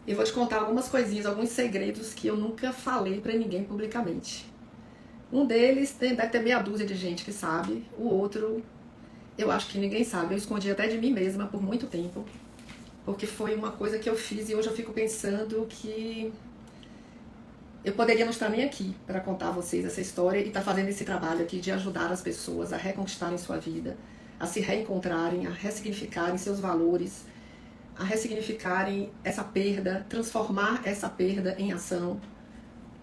E vou te contar algumas coisinhas, alguns segredos que eu nunca falei pra ninguém publicamente. Um deles deve ter meia dúzia de gente que sabe, o outro eu acho que ninguém sabe. Eu escondi até de mim mesma por muito tempo, porque foi uma coisa que eu fiz e hoje eu fico pensando que eu poderia não estar nem aqui para contar a vocês essa história e estar fazendo esse trabalho aqui de ajudar as pessoas a reconquistarem sua vida, a se reencontrarem, a ressignificarem seus valores, a ressignificarem essa perda, transformar essa perda em ação.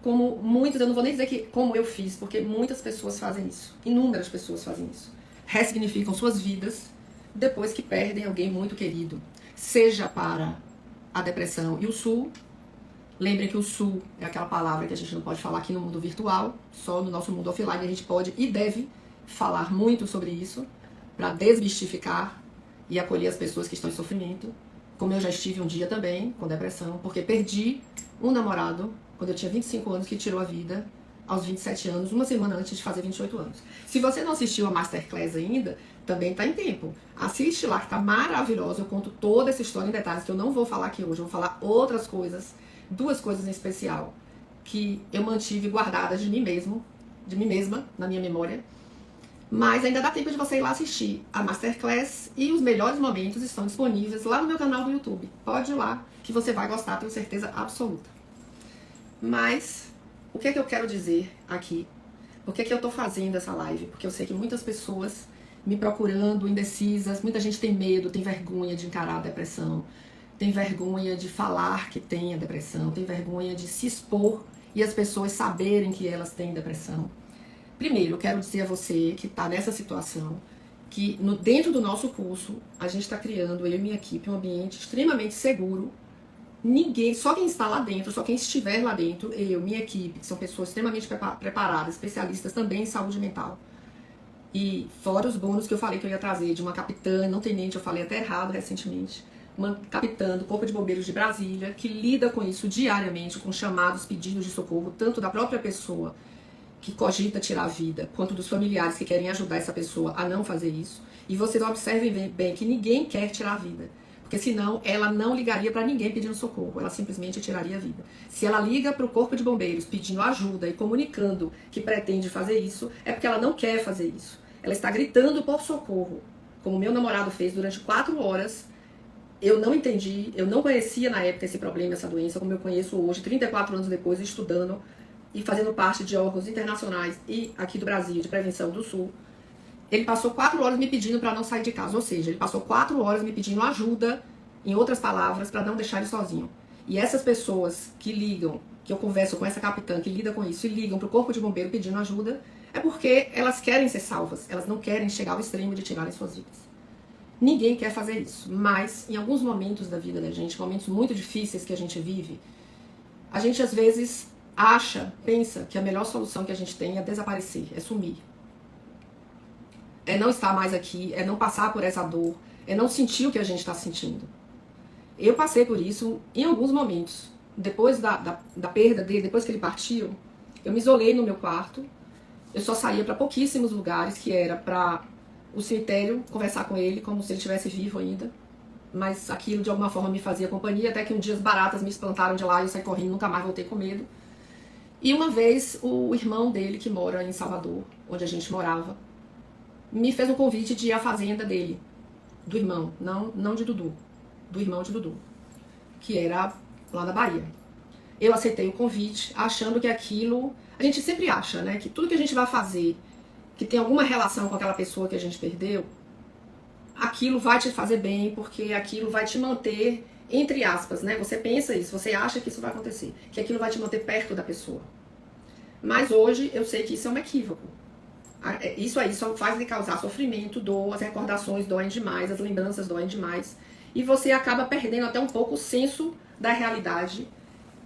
Como muitos, eu não vou nem dizer que como eu fiz, porque muitas pessoas fazem isso, inúmeras pessoas fazem isso. Ressignificam suas vidas depois que perdem alguém muito querido, seja para a depressão e o sul. Lembrem que o sul é aquela palavra que a gente não pode falar aqui no mundo virtual, só no nosso mundo offline a gente pode e deve falar muito sobre isso, para desmistificar e acolher as pessoas que estão em sofrimento, como eu já estive um dia também com depressão, porque perdi um namorado quando eu tinha 25 anos que tirou a vida aos 27 anos, uma semana antes de fazer 28 anos. Se você não assistiu a Masterclass ainda, também está em tempo. Assiste lá, que está maravilhosa. Eu conto toda essa história em detalhes, que eu não vou falar aqui hoje. Eu vou falar outras coisas, duas coisas em especial, que eu mantive guardadas de mim mesma, na minha memória. Mas ainda dá tempo de você ir lá assistir a Masterclass e os melhores momentos estão disponíveis lá no meu canal do YouTube. Pode ir lá, que você vai gostar, tenho certeza absoluta. Mas, o que é que eu quero dizer aqui? Por que é que eu tô fazendo essa live? Porque eu sei que muitas pessoas me procurando, indecisas, muita gente tem medo, tem vergonha de encarar a depressão, tem vergonha de falar que tem a depressão, tem vergonha de se expor e as pessoas saberem que elas têm depressão. Primeiro, eu quero dizer a você que está nessa situação, que dentro do nosso curso, a gente está criando, eu e minha equipe, um ambiente extremamente seguro. Ninguém, só quem está lá dentro, só quem estiver lá dentro, eu, minha equipe, que são pessoas extremamente preparadas, especialistas também em saúde mental. E fora os bônus que eu falei que eu ia trazer, de uma capitã, não tenente, eu falei até errado recentemente, uma capitã do Corpo de Bombeiros de Brasília, que lida com isso diariamente, com chamados, pedidos de socorro, tanto da própria pessoa que cogita tirar a vida, quanto dos familiares que querem ajudar essa pessoa a não fazer isso. E vocês observem bem que ninguém quer tirar a vida. Porque senão ela não ligaria para ninguém pedindo socorro, ela simplesmente tiraria a vida. Se ela liga para o Corpo de Bombeiros pedindo ajuda e comunicando que pretende fazer isso, é porque ela não quer fazer isso. Ela está gritando por socorro, como meu namorado fez durante 4 horas. Eu não entendi, eu não conhecia na época esse problema, essa doença, como eu conheço hoje, 34 anos depois, estudando e fazendo parte de órgãos internacionais e aqui do Brasil, de prevenção do Sul. Ele passou 4 horas me pedindo para não sair de casa, ou seja, ele passou 4 horas me pedindo ajuda, em outras palavras, para não deixar ele sozinho. E essas pessoas que ligam, que eu converso com essa capitã que lida com isso e ligam para o Corpo de Bombeiro pedindo ajuda, é porque elas querem ser salvas, elas não querem chegar ao extremo de tirarem suas vidas. Ninguém quer fazer isso, mas em alguns momentos da vida da gente, momentos muito difíceis que a gente vive, a gente às vezes pensa que a melhor solução que a gente tem é desaparecer, é sumir. É não estar mais aqui, é não passar por essa dor, é não sentir o que a gente está sentindo. Eu passei por isso em alguns momentos. Depois da perda dele, depois que ele partiu, eu me isolei no meu quarto. Eu só saía para pouquíssimos lugares, que era para o cemitério, conversar com ele como se ele estivesse vivo ainda. Mas aquilo de alguma forma me fazia companhia, até que um dia as baratas me espantaram de lá e eu saí correndo, nunca mais voltei com medo. E uma vez o irmão dele, que mora em Salvador, onde a gente morava, me fez um convite de ir à fazenda dele, do irmão, não de Dudu, do irmão de Dudu, que era lá da Bahia. Eu aceitei o convite, achando que aquilo, a gente sempre acha, né, que tudo que a gente vai fazer, que tem alguma relação com aquela pessoa que a gente perdeu, aquilo vai te fazer bem, porque aquilo vai te manter, entre aspas, né, você pensa isso, você acha que isso vai acontecer, que aquilo vai te manter perto da pessoa. Mas hoje eu sei que isso é um equívoco. Isso aí só faz lhe causar sofrimento, dor, as recordações doem demais, as lembranças doem demais. E você acaba perdendo até um pouco o senso da realidade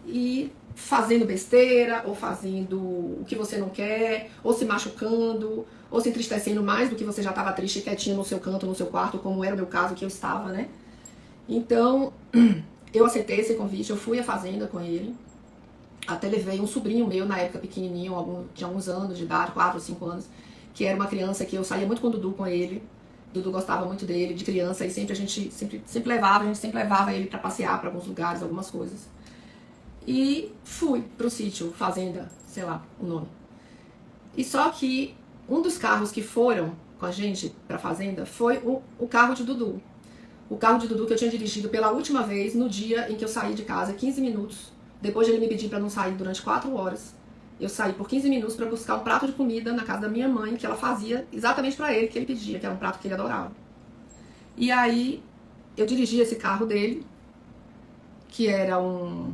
e fazendo besteira, ou fazendo o que você não quer, ou se machucando, ou se entristecendo mais do que você já estava triste e quietinha no seu canto, no seu quarto, como era o meu caso que eu estava, né? Então, eu aceitei esse convite, eu fui à fazenda com ele. Até levei um sobrinho meu, na época pequenininho, de alguns anos de idade, 4 ou 5 anos, que era uma criança que eu saía muito com o Dudu com ele, Dudu gostava muito dele, de criança, e a gente sempre levava ele para passear para alguns lugares, algumas coisas. E fui pro sítio, fazenda, sei lá o nome. E só que um dos carros que foram com a gente pra fazenda foi o carro de Dudu. O carro de Dudu que eu tinha dirigido pela última vez no dia em que eu saí de casa, 15 minutos. Depois de ele me pedir pra não sair durante 4 horas. Eu saí por 15 minutos pra buscar um prato de comida na casa da minha mãe, que ela fazia exatamente pra ele, que ele pedia, que era um prato que ele adorava. E aí eu dirigi esse carro dele, que era um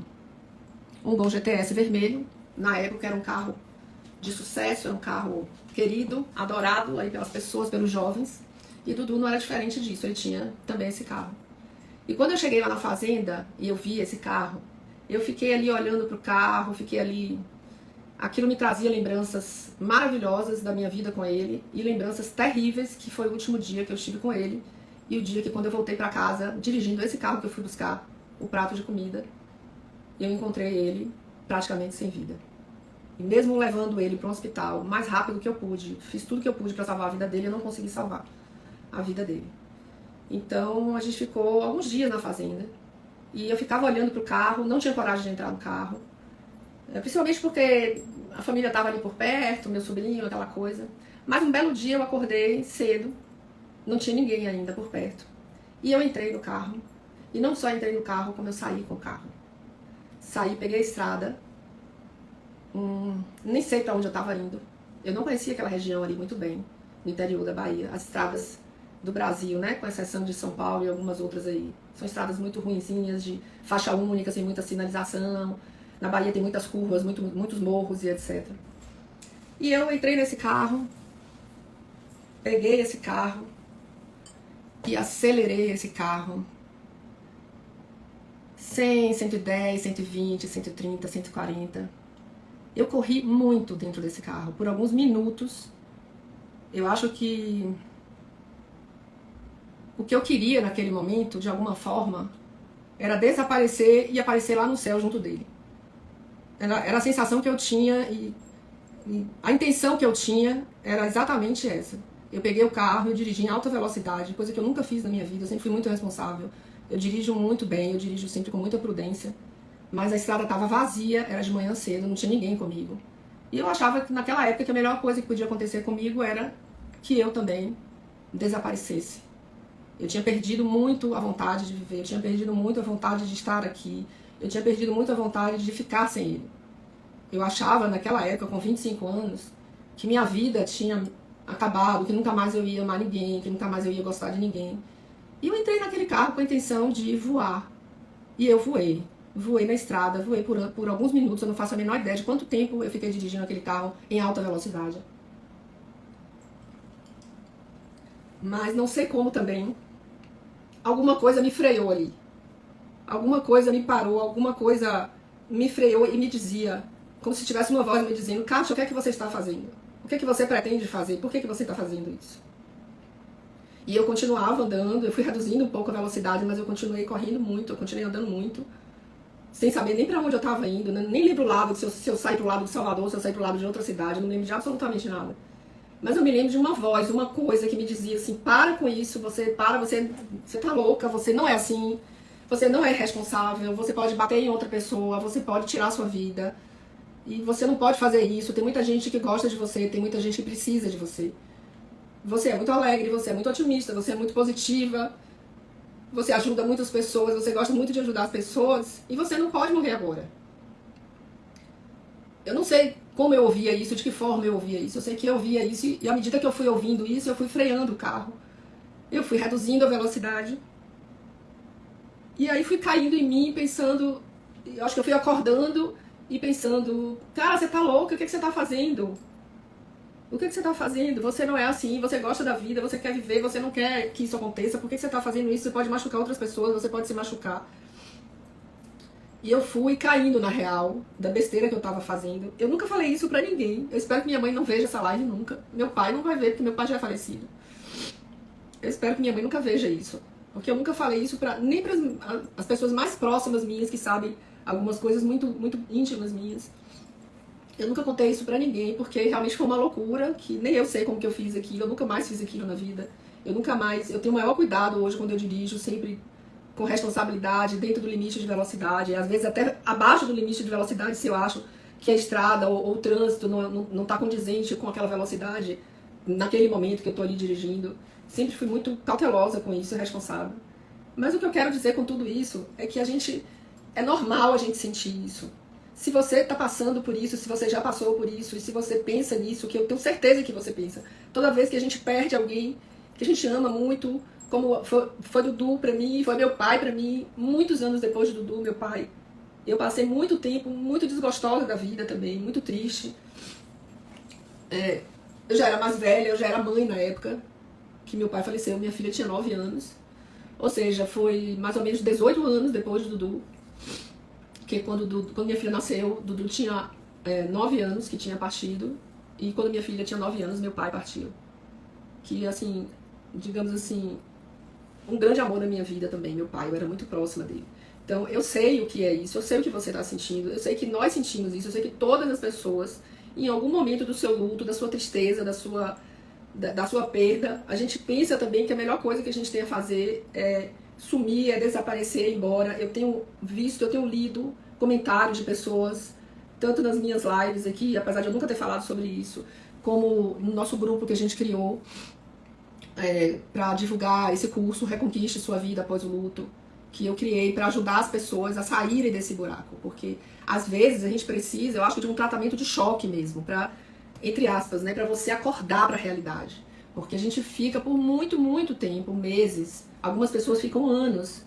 Gol GTS vermelho. Na época era um carro de sucesso, era um carro querido, adorado aí pelas pessoas, pelos jovens. E Dudu não era diferente disso, ele tinha também esse carro. E quando eu cheguei lá na fazenda e eu vi esse carro, eu fiquei ali olhando pro carro, fiquei ali... Aquilo me trazia lembranças maravilhosas da minha vida com ele e lembranças terríveis, que foi o último dia que eu estive com ele e o dia que, quando eu voltei pra casa, dirigindo esse carro que eu fui buscar o prato de comida, eu encontrei ele praticamente sem vida. E mesmo levando ele para um hospital o mais rápido que eu pude, fiz tudo que eu pude para salvar a vida dele, eu não consegui salvar a vida dele. Então a gente ficou alguns dias na fazenda e eu ficava olhando pro carro, não tinha coragem de entrar no carro, principalmente porque a família estava ali por perto, meu sobrinho, aquela coisa. Mas um belo dia eu acordei cedo, não tinha ninguém ainda por perto, e eu entrei no carro. E não só entrei no carro, como eu saí com o carro. Saí, peguei a estrada, nem sei para onde eu estava indo. Eu não conhecia aquela região ali muito bem, no interior da Bahia. As estradas do Brasil, né, com exceção de São Paulo e algumas outras aí, são estradas muito ruinzinhas, de faixa única, sem muita sinalização. Na Bahia tem muitas curvas, muitos morros e etc. E eu entrei nesse carro, peguei esse carro e acelerei esse carro. 100, 110, 120, 130, 140. Eu corri muito dentro desse carro, por alguns minutos. Eu acho que o que eu queria naquele momento, de alguma forma, era desaparecer e aparecer lá no céu junto dele. Era a sensação que eu tinha e a intenção que eu tinha era exatamente essa. Eu peguei o carro, eu dirigi em alta velocidade, coisa que eu nunca fiz na minha vida, eu sempre fui muito responsável. Eu dirijo muito bem, eu dirijo sempre com muita prudência. Mas a estrada estava vazia, era de manhã cedo, não tinha ninguém comigo. E eu achava que naquela época que a melhor coisa que podia acontecer comigo era que eu também desaparecesse. Eu tinha perdido muito a vontade de viver, eu tinha perdido muito a vontade de estar aqui, eu tinha perdido muito a vontade de ficar sem ele. Eu achava naquela época, com 25 anos, que minha vida tinha acabado, que nunca mais eu ia amar ninguém, que nunca mais eu ia gostar de ninguém. E eu entrei naquele carro com a intenção de voar. E eu voei. Voei na estrada, voei por alguns minutos, eu não faço a menor ideia de quanto tempo eu fiquei dirigindo aquele carro em alta velocidade. Mas não sei como também, alguma coisa me freou ali. Alguma coisa me parou, alguma coisa me freou e me dizia, como se tivesse uma voz me dizendo: Kátia, o que é que você está fazendo? O que é que você pretende fazer? Por que é que você está fazendo isso? E eu continuava andando, eu fui reduzindo um pouco a velocidade, mas eu continuei correndo muito, eu continuei andando muito, sem saber nem para onde eu estava indo, nem lembro o lado, se eu saí para o lado de Salvador, se eu saí para o lado de outra cidade, eu não lembro de absolutamente nada. Mas eu me lembro de uma voz, uma coisa que me dizia assim: para com isso, você tá louca, você não é assim, você não é responsável, você pode bater em outra pessoa, você pode tirar a sua vida, e você não pode fazer isso, tem muita gente que gosta de você, tem muita gente que precisa de você. Você é muito alegre, você é muito otimista, você é muito positiva, você ajuda muitas pessoas, você gosta muito de ajudar as pessoas, e você não pode morrer agora. Eu não sei como eu ouvia isso, de que forma eu ouvia isso, eu sei que eu ouvia isso, e à medida que eu fui ouvindo isso, eu fui freando o carro. Eu fui reduzindo a velocidade, e aí fui caindo em mim, pensando, eu acho que eu fui acordando e pensando: cara, você tá louca, o que você tá fazendo? O que você tá fazendo? Você não é assim, você gosta da vida, você quer viver, você não quer que isso aconteça, por que você tá fazendo isso? Você pode machucar outras pessoas, você pode se machucar. E eu fui caindo na real da besteira que eu tava fazendo. Eu nunca falei isso pra ninguém. Eu espero que minha mãe não veja essa live nunca. Meu pai não vai ver, porque meu pai já é falecido. Eu espero que minha mãe nunca veja isso. Porque eu nunca falei isso nem para as pessoas mais próximas minhas, que sabem algumas coisas muito, muito íntimas minhas. Eu nunca contei isso pra ninguém, porque realmente foi uma loucura, que nem eu sei como que eu fiz aquilo, eu nunca mais fiz aquilo na vida. Eu nunca mais, eu tenho o maior cuidado hoje quando eu dirijo, sempre com responsabilidade, dentro do limite de velocidade, às vezes até abaixo do limite de velocidade, se eu acho que a estrada ou o trânsito não está condizente com aquela velocidade, naquele momento que eu estou ali dirigindo. Sempre fui muito cautelosa com isso, responsável. Mas o que eu quero dizer com tudo isso é que é normal a gente sentir isso. Se você está passando por isso, se você já passou por isso, e se você pensa nisso, que eu tenho certeza que você pensa, toda vez que a gente perde alguém que a gente ama muito, como foi Dudu pra mim, foi meu pai pra mim, muitos anos depois de Dudu, meu pai, eu passei muito tempo muito desgostosa da vida também, muito triste. Eu já era mais velha, eu já era mãe na época que meu pai faleceu, minha filha tinha 9 anos. Ou seja, foi mais ou menos 18 anos depois do Dudu. Porque quando minha filha nasceu, Dudu tinha 9 anos que tinha partido. E quando minha filha tinha 9 anos, meu pai partiu. Que, assim, digamos assim, um grande amor na minha vida também, meu pai. Eu era muito próxima dele. Então, eu sei o que é isso, eu sei o que você está sentindo, eu sei que nós sentimos isso, eu sei que todas as pessoas, em algum momento do seu luto, da sua tristeza, da sua perda, a gente pensa também que a melhor coisa que a gente tem a fazer é sumir, é desaparecer, ir embora. Eu tenho visto, eu tenho lido comentários de pessoas, tanto nas minhas lives aqui, apesar de eu nunca ter falado sobre isso, como no nosso grupo que a gente criou para divulgar esse curso Reconquiste Sua Vida Após o Luto, que eu criei para ajudar as pessoas a saírem desse buraco, porque às vezes a gente precisa, eu acho, de um tratamento de choque mesmo, para, entre aspas, né, para você acordar para a realidade, porque a gente fica por muito, muito tempo, meses, algumas pessoas ficam anos,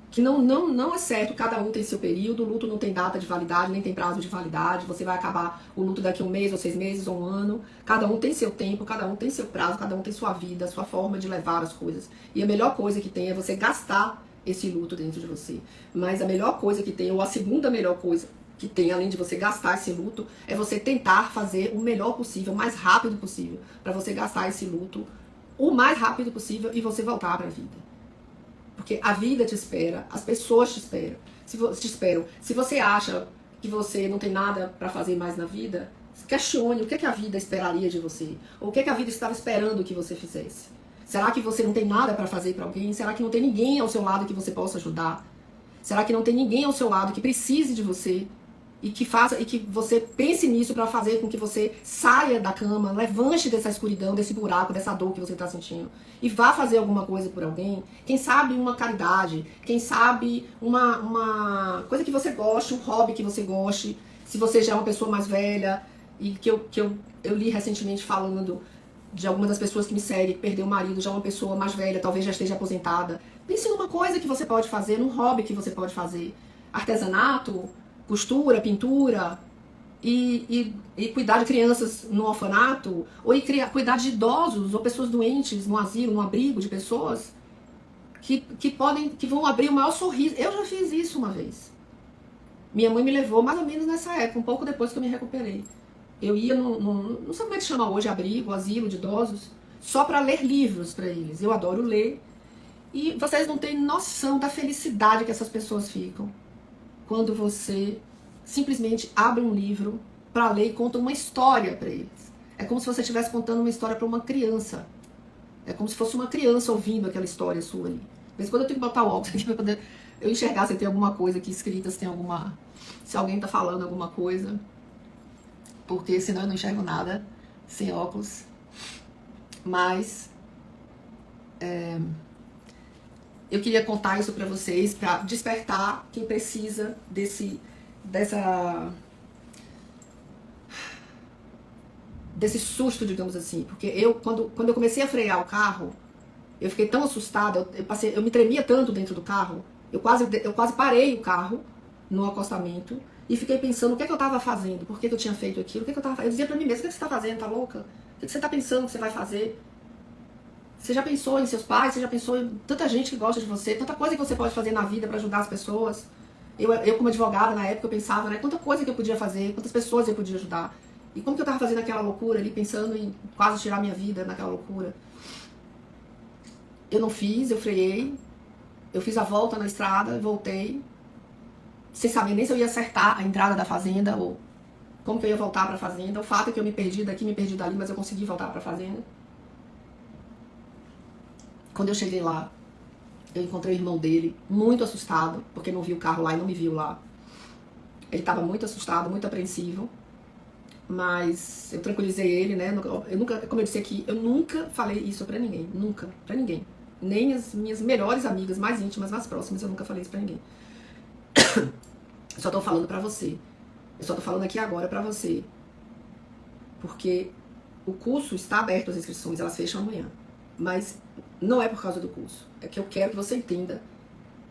que não é certo, cada um tem seu período, o luto não tem data de validade, nem tem prazo de validade, você vai acabar o luto daqui a 1 mês, ou 6 meses, ou 1 ano, cada um tem seu tempo, cada um tem seu prazo, cada um tem sua vida, sua forma de levar as coisas, e a melhor coisa que tem é você gastar esse luto dentro de você, mas a melhor coisa que tem, ou a segunda melhor coisa que tem, além de você gastar esse luto, é você tentar fazer o melhor possível, o mais rápido possível, para você gastar esse luto o mais rápido possível e você voltar para a vida. Porque a vida te espera, as pessoas te esperam. Se você acha que você não tem nada para fazer mais na vida, questione o que a vida esperaria de você. Ou o que a vida estava esperando que você fizesse. Será que você não tem nada para fazer para alguém? Será que não tem ninguém ao seu lado que você possa ajudar? Será que não tem ninguém ao seu lado que precise de você? E que você pense nisso para fazer com que você saia da cama, levante dessa escuridão, desse buraco, dessa dor que você está sentindo e vá fazer alguma coisa por alguém. Quem sabe uma caridade, quem sabe uma coisa que você goste, um hobby que você goste, se você já é uma pessoa mais velha. E que eu li recentemente falando de algumas das pessoas que me seguem, que perdeu o marido, já é uma pessoa mais velha, talvez já esteja aposentada. Pense numa coisa que você pode fazer, num hobby que você pode fazer. Artesanato, costura, pintura, e cuidar de crianças no orfanato, ou cuidar de idosos ou pessoas doentes no asilo, no abrigo de pessoas que vão abrir o maior sorriso. Eu já fiz isso uma vez. Minha mãe me levou mais ou menos nessa época, um pouco depois que eu me recuperei. Eu ia não sei como é que chama hoje, abrigo, asilo de idosos, só para ler livros para eles. Eu adoro ler. E vocês não têm noção da felicidade que essas pessoas ficam quando você simplesmente abre um livro para ler e conta uma história para eles. É como se você estivesse contando uma história para uma criança. É como se fosse uma criança ouvindo aquela história sua ali. De vez em quando eu tenho que botar o óculos aqui para poder eu enxergar se tem alguma coisa aqui escrita, se alguém está falando alguma coisa. Porque senão eu não enxergo nada sem óculos. Mas eu queria contar isso para vocês, para despertar quem precisa desse susto, digamos assim. Porque quando eu comecei a frear o carro, eu fiquei tão assustada, eu me tremia tanto dentro do carro, eu quase parei o carro no acostamento e fiquei pensando o que eu estava fazendo, por que eu tinha feito aquilo, eu dizia para mim mesmo, o que você está fazendo, tá louca? O que você está pensando que você vai fazer? Você já pensou em seus pais? Você já pensou em tanta gente que gosta de você? Tanta coisa que você pode fazer na vida para ajudar as pessoas? Eu como advogada, na época, eu pensava, né? Quanta coisa que eu podia fazer, quantas pessoas eu podia ajudar. E como que eu tava fazendo aquela loucura ali, pensando em quase tirar minha vida naquela loucura. Eu não fiz, eu freiei. Eu fiz a volta na estrada, voltei. Sem saber nem se eu ia acertar a entrada da fazenda ou como que eu ia voltar pra fazenda. O fato é que eu me perdi daqui, me perdi dali, mas eu consegui voltar pra fazenda. Quando eu cheguei lá, eu encontrei o irmão dele, muito assustado, porque não viu o carro lá e não me viu lá. Ele estava muito assustado, muito apreensivo. Mas eu tranquilizei ele, né? Eu nunca, como eu disse aqui, eu nunca falei isso pra ninguém. Nunca, pra ninguém. Nem as minhas melhores amigas, mais íntimas, mais próximas, eu nunca falei isso pra ninguém. Eu só tô falando pra você. Eu só tô falando aqui agora pra você. Porque o curso está aberto, as inscrições, elas fecham amanhã. Mas não é por causa do curso. É que eu quero que você entenda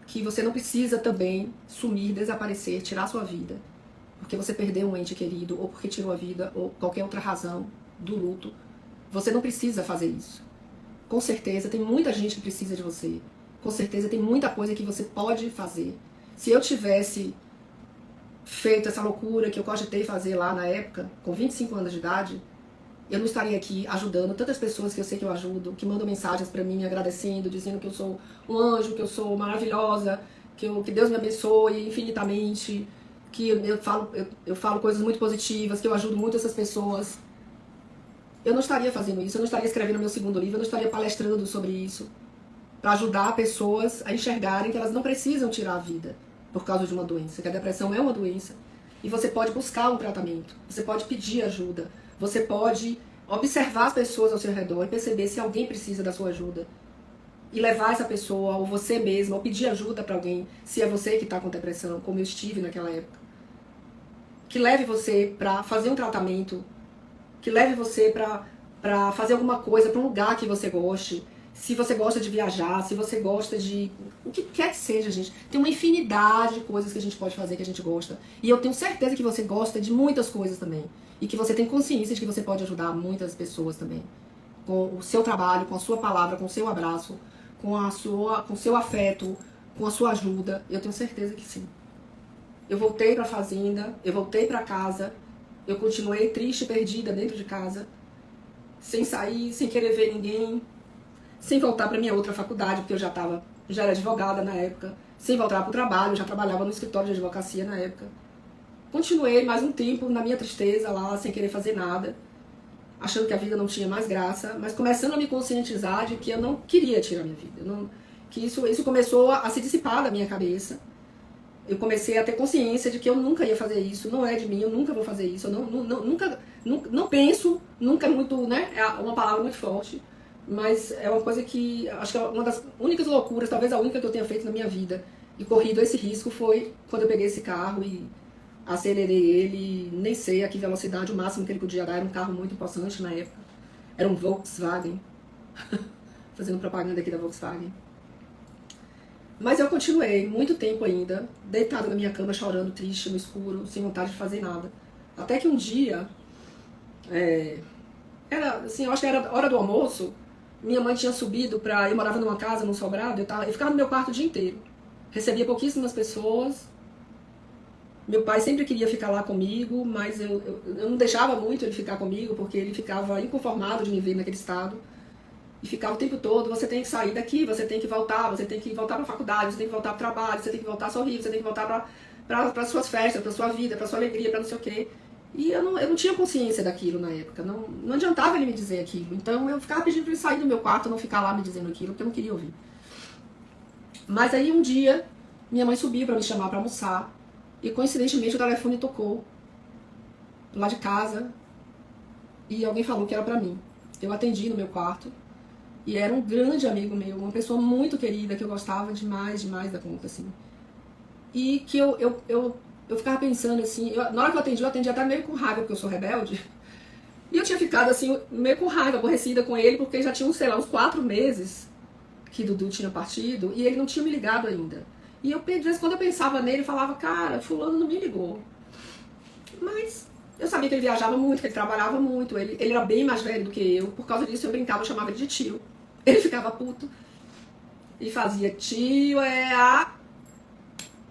que você não precisa também sumir, desaparecer, tirar sua vida porque você perdeu um ente querido, ou porque tirou a vida, ou qualquer outra razão do luto. Você não precisa fazer isso. Com certeza tem muita gente que precisa de você. Com certeza tem muita coisa que você pode fazer. Se eu tivesse feito essa loucura que eu cogitei fazer lá na época, com 25 anos de idade, eu não estaria aqui ajudando tantas pessoas que eu sei que eu ajudo, que mandam mensagens pra mim agradecendo, dizendo que eu sou um anjo, que eu sou maravilhosa, que Deus me abençoe infinitamente, que eu falo coisas muito positivas, que eu ajudo muito essas pessoas. Eu não estaria fazendo isso, eu não estaria escrevendo meu segundo livro, eu não estaria palestrando sobre isso, para ajudar pessoas a enxergarem que elas não precisam tirar a vida por causa de uma doença, que a depressão é uma doença, e você pode buscar um tratamento, você pode pedir ajuda, você pode observar as pessoas ao seu redor e perceber se alguém precisa da sua ajuda, e levar essa pessoa, ou você mesma, ou pedir ajuda para alguém, se é você que está com depressão, como eu estive naquela época. Que leve você para fazer um tratamento, que leve você para fazer alguma coisa, para um lugar que você goste. Se você gosta de viajar, se você gosta de... o que quer que seja, gente. Tem uma infinidade de coisas que a gente pode fazer que a gente gosta. E eu tenho certeza que você gosta de muitas coisas também. E que você tem consciência de que você pode ajudar muitas pessoas também. Com o seu trabalho, com a sua palavra, com o seu abraço, com o seu afeto, com a sua ajuda. Eu tenho certeza que sim. Eu voltei para a fazenda, eu voltei para casa, eu continuei triste e perdida dentro de casa, sem sair, sem querer ver ninguém, sem voltar para minha outra faculdade, porque eu já era advogada na época, sem voltar para o trabalho, eu já trabalhava no escritório de advocacia na época. Continuei mais um tempo na minha tristeza lá, sem querer fazer nada, achando que a vida não tinha mais graça, mas começando a me conscientizar de que eu não queria tirar minha vida, que isso começou a se dissipar da minha cabeça. Eu comecei a ter consciência de que eu nunca ia fazer isso, não é de mim, eu nunca vou fazer isso, eu não penso, nunca é muito, né, é uma palavra muito forte, mas é uma coisa que, acho que é uma das únicas loucuras, talvez a única que eu tenha feito na minha vida, e corrido esse risco foi quando eu peguei esse carro e acelerei ele, nem sei a que velocidade, o máximo que ele podia dar, era um carro muito possante na época, era um Volkswagen, fazendo propaganda aqui da Volkswagen. Mas eu continuei muito tempo ainda, deitada na minha cama, chorando, triste, no escuro, sem vontade de fazer nada. Até que um dia, era assim, eu acho que era hora do almoço, minha mãe tinha subido eu morava numa casa, num sobrado, eu ficava no meu quarto o dia inteiro. Recebia pouquíssimas pessoas. Meu pai sempre queria ficar lá comigo, mas eu não deixava muito ele ficar comigo, porque ele ficava inconformado de me ver naquele estado. E ficava o tempo todo, você tem que sair daqui, você tem que voltar para a faculdade, você tem que voltar para o trabalho, você tem que voltar a sorrir, você tem que voltar para as suas festas, para a sua vida, para a sua alegria, para não sei o quê. E eu não tinha consciência daquilo na época, não adiantava ele me dizer aquilo. Então eu ficava pedindo para ele sair do meu quarto, não ficar lá me dizendo aquilo, porque eu não queria ouvir. Mas aí um dia, minha mãe subiu para me chamar para almoçar, e coincidentemente o telefone tocou lá de casa, e alguém falou que era para mim. Eu atendi no meu quarto, e era um grande amigo meu, uma pessoa muito querida, que eu gostava demais da conta, assim. E que eu ficava pensando, assim, na hora que eu atendi até meio com raiva, porque eu sou rebelde. E eu tinha ficado, assim, meio com raiva, aborrecida com ele, porque já tinha, sei lá, uns 4 meses que Dudu tinha partido, e ele não tinha me ligado ainda. E eu, de vez em quando eu pensava nele e falava, cara, fulano não me ligou. Mas eu sabia que ele viajava muito, que ele trabalhava muito, ele era bem mais velho do que eu, por causa disso eu brincava, eu chamava ele de tio. Ele ficava puto e fazia tio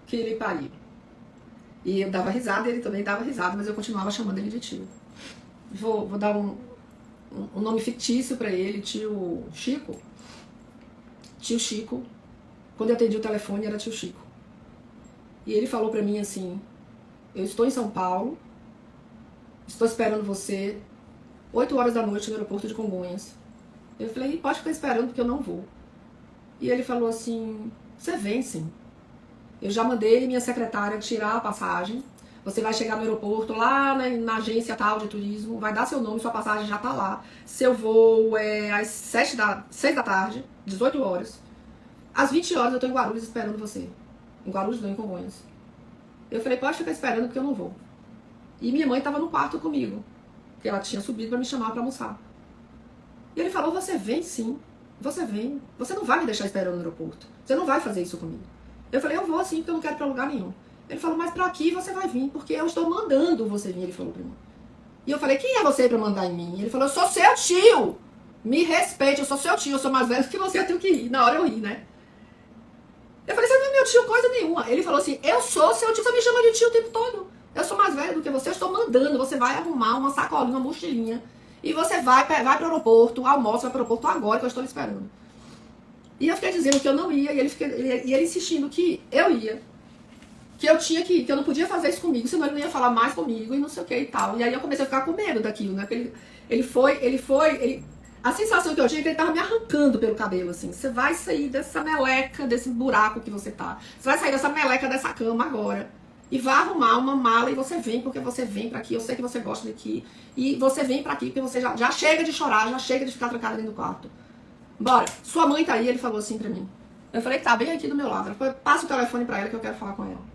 que ele pariu. E eu dava risada, ele também dava risada, mas eu continuava chamando ele de tio. Vou dar um nome fictício pra ele, tio Chico. Tio Chico. Quando eu atendi o telefone era tio Chico. E ele falou pra mim assim, eu estou em São Paulo, estou esperando você 8 horas da noite no aeroporto de Congonhas. Eu falei, pode ficar esperando porque eu não vou. E ele falou assim, você vem sim. Eu já mandei minha secretária tirar a passagem. Você vai chegar no aeroporto, lá na agência tal de turismo, vai dar seu nome, sua passagem já tá lá. Seu voo é às 6 da tarde, 18 horas. Às 20 horas eu tô em Guarulhos esperando você. Em Guarulhos não, em Congonhas. Eu falei, pode ficar esperando porque eu não vou. E minha mãe tava no quarto comigo, porque ela tinha subido pra me chamar pra almoçar. E ele falou, você vem sim, você vem. Você não vai me deixar esperando no aeroporto. Você não vai fazer isso comigo. Eu falei, eu vou sim, porque eu não quero ir pra lugar nenhum. Ele falou, mas pra aqui você vai vir, porque eu estou mandando você vir, ele falou pra mim. E eu falei, quem é você pra mandar em mim? Ele falou, eu sou seu tio. Me respeite, eu sou seu tio, eu sou mais velho que você, eu tenho que ir. Na hora eu ri, né? Eu falei, você não é meu tio coisa nenhuma. Ele falou assim, eu sou seu tio, você me chama de tio o tempo todo. Eu sou mais velho do que você, eu estou mandando, você vai arrumar uma sacolinha, uma mochilinha. E você vai pro aeroporto, almoça, vai pro aeroporto agora que eu estou lhe esperando. E eu fiquei dizendo que eu não ia, e ele insistindo que eu ia. Que eu tinha que ir, que eu não podia fazer isso comigo, senão ele não ia falar mais comigo e não sei o que e tal. E aí eu comecei a ficar com medo daquilo, né? A sensação que eu tinha é que ele tava me arrancando pelo cabelo, assim. Você vai sair dessa meleca, desse buraco que você tá. Você vai sair dessa meleca dessa cama agora. E vai arrumar uma mala e você vem, porque você vem pra aqui. Eu sei que você gosta daqui. E você vem pra aqui, porque você já chega de chorar, já chega de ficar trancada dentro do quarto. Bora, sua mãe tá aí, ele falou assim pra mim. Eu falei, tá bem aqui do meu lado. Ela falou, passa o telefone pra ela que eu quero falar com ela.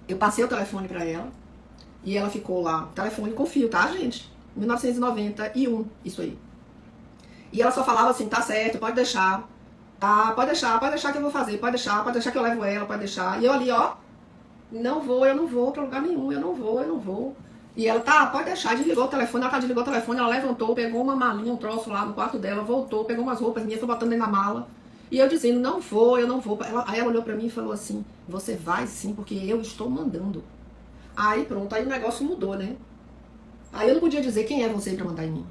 Eu passei o telefone pra ela e ela ficou lá, telefone com fio, tá, gente? 1991, isso aí. E ela só falava assim, tá certo, pode deixar, tá, pode deixar que eu vou fazer, pode deixar que eu levo ela, pode deixar. E eu ali, ó, eu não vou pra lugar nenhum, eu não vou. E ela, tá, pode deixar, desligou o telefone, desligou o telefone, ela levantou, pegou uma malinha, um troço lá no quarto dela, voltou, pegou umas roupas minhas, foi botando dentro da mala. E eu dizendo, não vou, eu não vou. Aí ela olhou pra mim e falou assim, você vai sim, porque eu estou mandando. Aí pronto, aí o negócio mudou, né? Aí eu não podia dizer quem é você pra mandar em mim.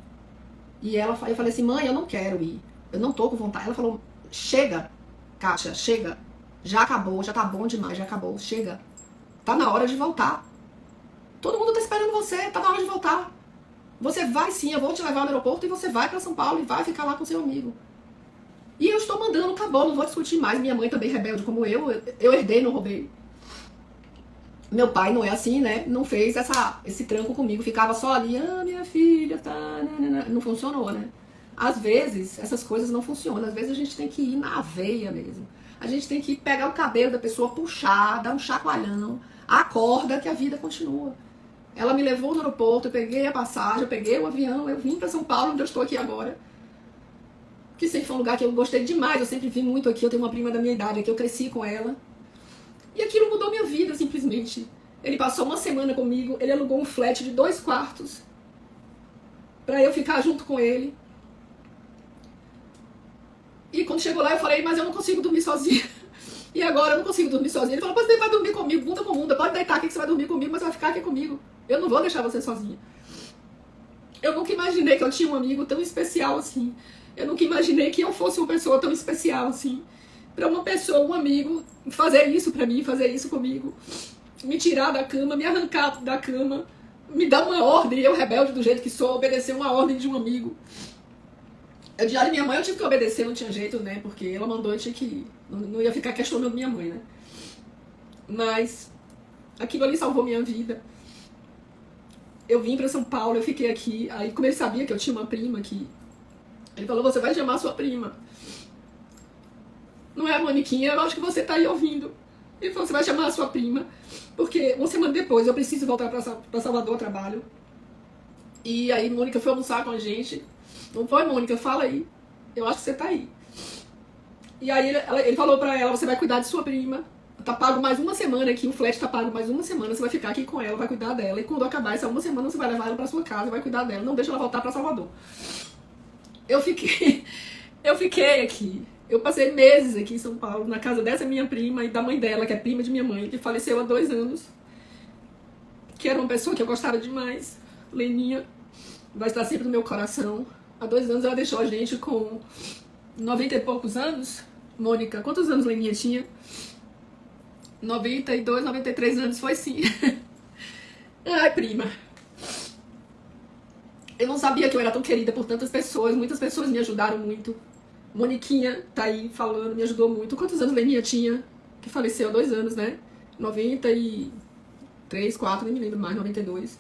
E eu falei assim, mãe, eu não quero ir. Eu não tô com vontade. Ela falou, chega, Kátia, chega. Já acabou, já tá bom demais, já acabou, chega. Tá na hora de voltar. Todo mundo tá esperando você, tá na hora de voltar. Você vai sim, eu vou te levar no aeroporto e você vai pra São Paulo e vai ficar lá com seu amigo. E eu estou mandando, acabou, não vou discutir mais. Minha mãe também rebelde como eu herdei, não roubei. Meu pai não é assim, né? Não fez esse tranco comigo, ficava só ali, minha filha, tá, não funcionou, né? Às vezes, essas coisas não funcionam, às vezes a gente tem que ir na veia mesmo. A gente tem que pegar o cabelo da pessoa, puxar, dar um chacoalhão, acorda que a vida continua. Ela me levou no aeroporto, eu peguei a passagem, eu peguei o avião, eu vim pra São Paulo, onde eu estou aqui agora. Que sempre foi um lugar que eu gostei demais, eu sempre vim muito aqui, eu tenho uma prima da minha idade aqui, eu cresci com ela. E aquilo mudou minha vida, simplesmente. Ele passou uma semana comigo, ele alugou um flat de 2 quartos pra eu ficar junto com ele. E quando chegou lá eu falei, mas eu não consigo dormir sozinha. E agora eu não consigo dormir sozinha. Ele falou, você vai dormir comigo, bunda com bunda, pode deitar aqui que você vai dormir comigo, mas você vai ficar aqui comigo. Eu não vou deixar você sozinha. Eu nunca imaginei que eu tinha um amigo tão especial assim. Eu nunca imaginei que eu fosse uma pessoa tão especial assim. Pra uma pessoa, um amigo, fazer isso pra mim, fazer isso comigo. Me tirar da cama, me arrancar da cama, me dar uma ordem, eu rebelde do jeito que sou, obedecer uma ordem de um amigo. Eu diário minha mãe eu tive que obedecer, não tinha jeito, né? Porque ela mandou, eu tinha que ir. Não ia ficar questionando minha mãe, né? Mas aquilo ali salvou minha vida. Eu vim pra São Paulo, eu fiquei aqui. Aí, como ele sabia que eu tinha uma prima aqui, ele falou, você vai chamar a sua prima. Não é a Moniquinha, eu acho que você tá aí ouvindo. Ele falou, você vai chamar a sua prima, porque uma semana depois eu preciso voltar pra Salvador a trabalho. E aí Mônica foi almoçar com a gente. Não foi, Mônica? Fala aí. Eu acho que você tá aí. E aí ele falou pra ela, você vai cuidar de sua prima. Tá pago mais uma semana aqui, o flat tá pago mais uma semana, você vai ficar aqui com ela, vai cuidar dela. E quando acabar essa uma semana, você vai levar ela pra sua casa, vai cuidar dela. Não deixa ela voltar pra Salvador. Eu fiquei aqui. Eu passei meses aqui em São Paulo, na casa dessa minha prima e da mãe dela, que é prima de minha mãe, que faleceu há 2 anos. Que era uma pessoa que eu gostava demais. Leninha vai estar sempre no meu coração. Há 2 anos ela deixou a gente com 90 e poucos anos. Mônica, quantos anos Leninha tinha? 92, 93 anos, foi sim. Ai, prima. Eu não sabia que eu era tão querida por tantas pessoas. Muitas pessoas me ajudaram muito. Moniquinha tá aí falando, me ajudou muito. Quantos anos Leninha tinha? Que faleceu há 2 anos, né? 93, 4, nem me lembro mais, 92.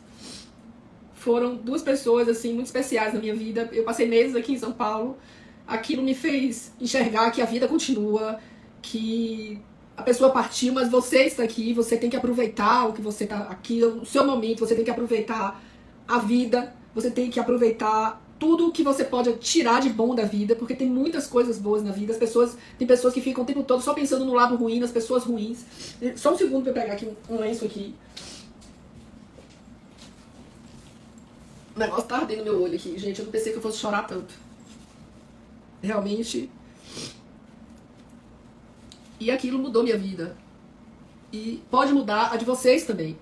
Foram 2 pessoas, assim, muito especiais na minha vida. Eu passei meses aqui em São Paulo. Aquilo me fez enxergar que a vida continua, que a pessoa partiu, mas você está aqui, você tem que aproveitar o que você está aqui, o seu momento, você tem que aproveitar a vida, você tem que aproveitar tudo que você pode tirar de bom da vida, porque tem muitas coisas boas na vida. Tem pessoas que ficam o tempo todo só pensando no lado ruim, nas pessoas ruins. Só um segundo para eu pegar aqui um lenço aqui. O negócio tá ardendo no meu olho aqui, gente. Eu não pensei que eu fosse chorar tanto. Realmente. E aquilo mudou minha vida. E pode mudar a de vocês também.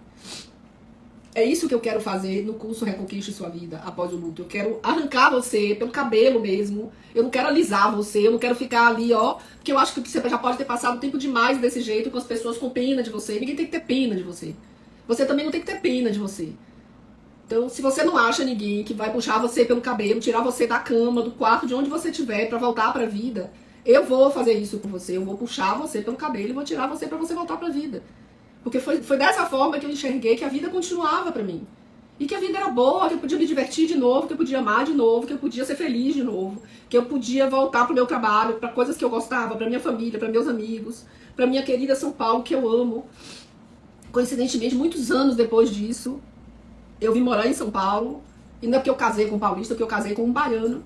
É isso que eu quero fazer no curso Reconquiste Sua Vida após o luto. Eu quero arrancar você pelo cabelo mesmo. Eu não quero alisar você. Eu não quero ficar ali, ó. Porque eu acho que você já pode ter passado tempo demais desse jeito com as pessoas com pena de você. Ninguém tem que ter pena de você. Você também não tem que ter pena de você. Então, se você não acha ninguém que vai puxar você pelo cabelo, tirar você da cama, do quarto, de onde você estiver, pra voltar pra vida, eu vou fazer isso com você. Eu vou puxar você pelo cabelo e vou tirar você pra você voltar pra vida. Porque foi dessa forma que eu enxerguei que a vida continuava pra mim. E que a vida era boa, que eu podia me divertir de novo, que eu podia amar de novo, que eu podia ser feliz de novo, que eu podia voltar pro meu trabalho, pra coisas que eu gostava, pra minha família, pra meus amigos, pra minha querida São Paulo, que eu amo. Coincidentemente, muitos anos depois disso, eu vim morar em São Paulo. E não é porque eu casei com um paulista, é porque eu casei com um baiano.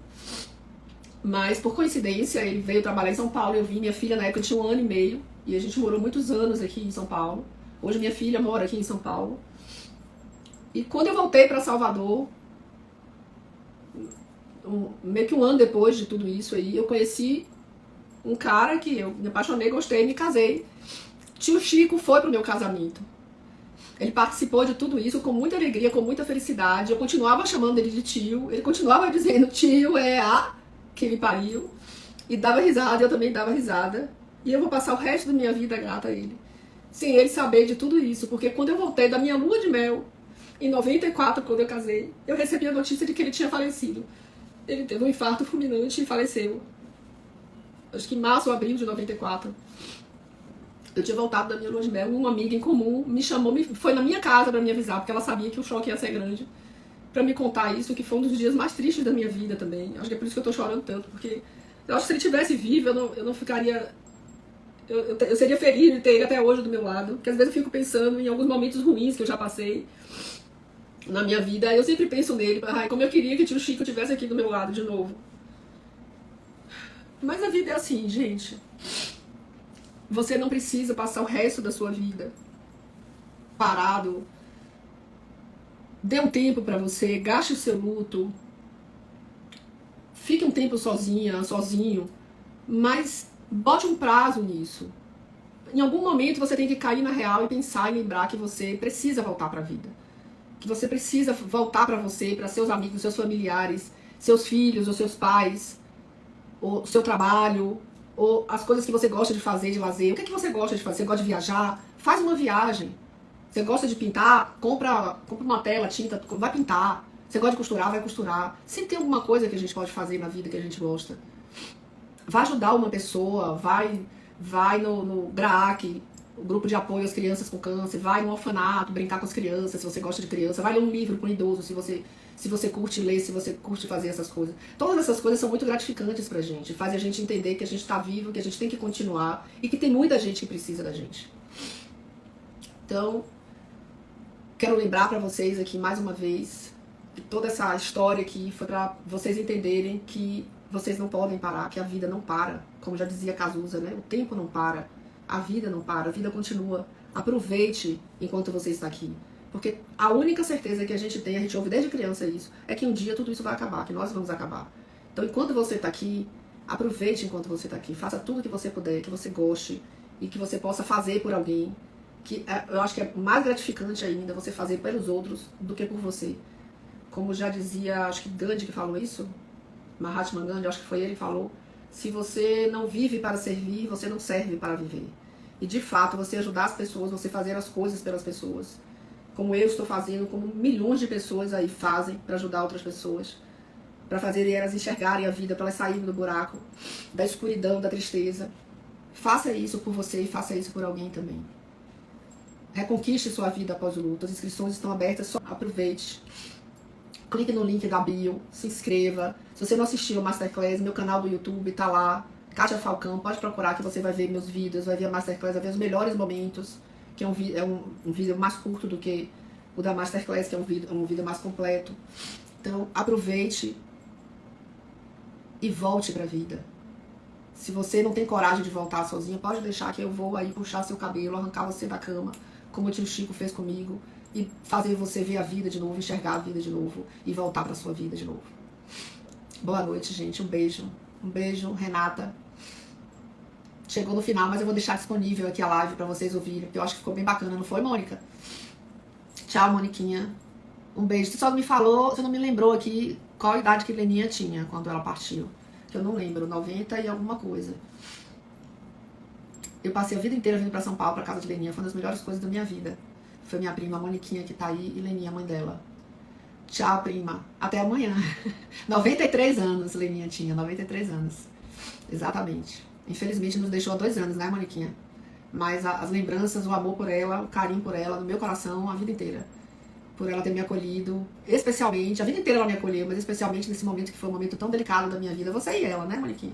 Mas, por coincidência, ele veio trabalhar em São Paulo. Eu vim, minha filha na época tinha 1 ano e meio. E a gente morou muitos anos aqui em São Paulo. Hoje minha filha mora aqui em São Paulo. E quando eu voltei para Salvador, meio que 1 ano depois de tudo isso aí, eu conheci um cara que eu me apaixonei, gostei, me casei. Tio Chico foi pro meu casamento. Ele participou de tudo isso com muita alegria, com muita felicidade. Eu continuava chamando ele de tio. Ele continuava dizendo, tio é a que me pariu. E dava risada, eu também dava risada. E eu vou passar o resto da minha vida grata a ele. Sem ele saber de tudo isso. Porque quando eu voltei da minha lua de mel, em 94, quando eu casei, eu recebi a notícia de que ele tinha falecido. Ele teve um infarto fulminante e faleceu. Acho que em março ou abril de 94. Eu tinha voltado da minha lua de mel, uma amiga em comum me chamou, foi na minha casa pra me avisar, porque ela sabia que o choque ia ser grande, pra me contar isso, que foi um dos dias mais tristes da minha vida também. Acho que é por isso que eu tô chorando tanto, porque eu acho que se ele tivesse vivo, eu não ficaria... Eu seria feliz de ter ele até hoje do meu lado, porque às vezes eu fico pensando em alguns momentos ruins que eu já passei na minha vida, eu sempre penso nele, ai, como eu queria que o tio Chico estivesse aqui do meu lado de novo. Mas a vida é assim, gente. Você não precisa passar o resto da sua vida parado. Dê um tempo pra você, gaste o seu luto. Fique um tempo sozinha, sozinho. Mas bote um prazo nisso. Em algum momento você tem que cair na real e pensar e lembrar que você precisa voltar pra vida. Que você precisa voltar pra você, pra seus amigos, seus familiares, seus filhos ou seus pais, o seu trabalho, ou as coisas que você gosta de fazer, de lazer. O que é que você gosta de fazer? Você gosta de viajar? Faz uma viagem. Você gosta de pintar? Compra uma tela, tinta, vai pintar. Você gosta de costurar? Vai costurar. Sempre tem alguma coisa que a gente pode fazer na vida que a gente gosta. Vai ajudar uma pessoa, vai no GRAAC, o grupo de apoio às crianças com câncer, vai no orfanato, brincar com as crianças, se você gosta de criança, vai ler um livro com um idoso, se você curte ler, se você curte fazer essas coisas. Todas essas coisas são muito gratificantes pra gente. Fazem a gente entender que a gente tá vivo, que a gente tem que continuar e que tem muita gente que precisa da gente. Então, quero lembrar pra vocês aqui mais uma vez que toda essa história aqui foi pra vocês entenderem que vocês não podem parar, que a vida não para. Como já dizia Cazuza, né? O tempo não para, a vida não para, a vida continua. Aproveite enquanto você está aqui. Porque a única certeza que a gente tem, a gente ouve desde criança isso, é que um dia tudo isso vai acabar, que nós vamos acabar. Então, enquanto você está aqui, aproveite enquanto você está aqui. Faça tudo que você puder, que você goste e que você possa fazer por alguém. Que eu acho que é mais gratificante ainda você fazer pelos outros do que por você. Como já dizia, acho que Gandhi que falou isso, Mahatma Gandhi, acho que foi ele que falou, se você não vive para servir, você não serve para viver. E de fato, você ajudar as pessoas, você fazer as coisas pelas pessoas, como eu estou fazendo, como milhões de pessoas aí fazem para ajudar outras pessoas, para fazer elas enxergarem a vida, para elas saírem do buraco, da escuridão, da tristeza. Faça isso por você e faça isso por alguém também. Reconquiste sua vida após o luto. As inscrições estão abertas, só aproveite. Clique no link da bio, se inscreva. Se você não assistiu ao Masterclass, meu canal do YouTube tá lá, Kátia Falcão, pode procurar que você vai ver meus vídeos, vai ver a Masterclass, vai ver os melhores momentos, que é um vídeo mais curto do que o da Masterclass, que é um vídeo mais completo. Então, aproveite e volte pra vida. Se você não tem coragem de voltar sozinha, pode deixar que eu vou aí puxar seu cabelo, arrancar você da cama, como o tio Chico fez comigo, e fazer você ver a vida de novo, enxergar a vida de novo e voltar pra sua vida de novo. Boa noite, gente. Um beijo. Um beijo, Renata. Chegou no final, mas eu vou deixar disponível aqui a live pra vocês ouvirem, porque eu acho que ficou bem bacana, não foi, Mônica? Tchau, Moniquinha. Um beijo. Você só me falou, você não me lembrou aqui qual a idade que Leninha tinha quando ela partiu. Que eu não lembro, 90 e alguma coisa. Eu passei a vida inteira vindo pra São Paulo, pra casa de Leninha. Foi uma das melhores coisas da minha vida. Foi minha prima, Moniquinha, que tá aí, e Leninha, a mãe dela. Tchau, prima. Até amanhã. 93 anos, Leninha tinha, 93 anos. Exatamente. Infelizmente nos deixou há 2 anos, né, Moniquinha? Mas as lembranças, o amor por ela, o carinho por ela, no meu coração, a vida inteira. Por ela ter me acolhido, especialmente, a vida inteira ela me acolheu, mas especialmente nesse momento que foi um momento tão delicado da minha vida. Você e ela, né, Moniquinha?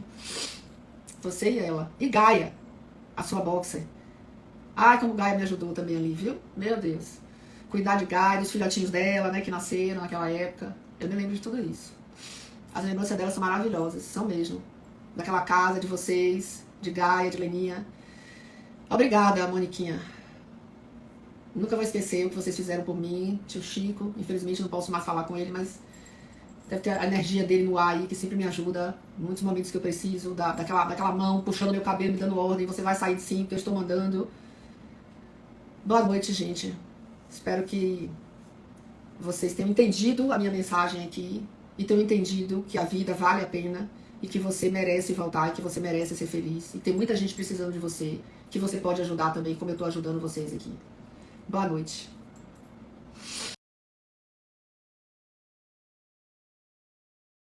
Você e ela. E Gaia, a sua boxer. Ai, como Gaia me ajudou também ali, viu? Meu Deus. Cuidar de Gaia, dos filhotinhos dela, né, que nasceram naquela época. Eu me lembro de tudo isso. As lembranças dela são maravilhosas, são mesmo. Daquela casa, de vocês, de Gaia, de Leninha. Obrigada, Moniquinha. Nunca vou esquecer o que vocês fizeram por mim, tio Chico. Infelizmente não posso mais falar com ele, mas deve ter a energia dele no ar aí, que sempre me ajuda. Em muitos momentos que eu preciso, daquela mão puxando meu cabelo, me dando ordem. Você vai sair de sim, porque eu estou mandando. Boa noite, gente. Espero que vocês tenham entendido a minha mensagem aqui e tenham entendido que a vida vale a pena e que você merece voltar, e que você merece ser feliz. E tem muita gente precisando de você, que você pode ajudar também, como eu estou ajudando vocês aqui. Boa noite.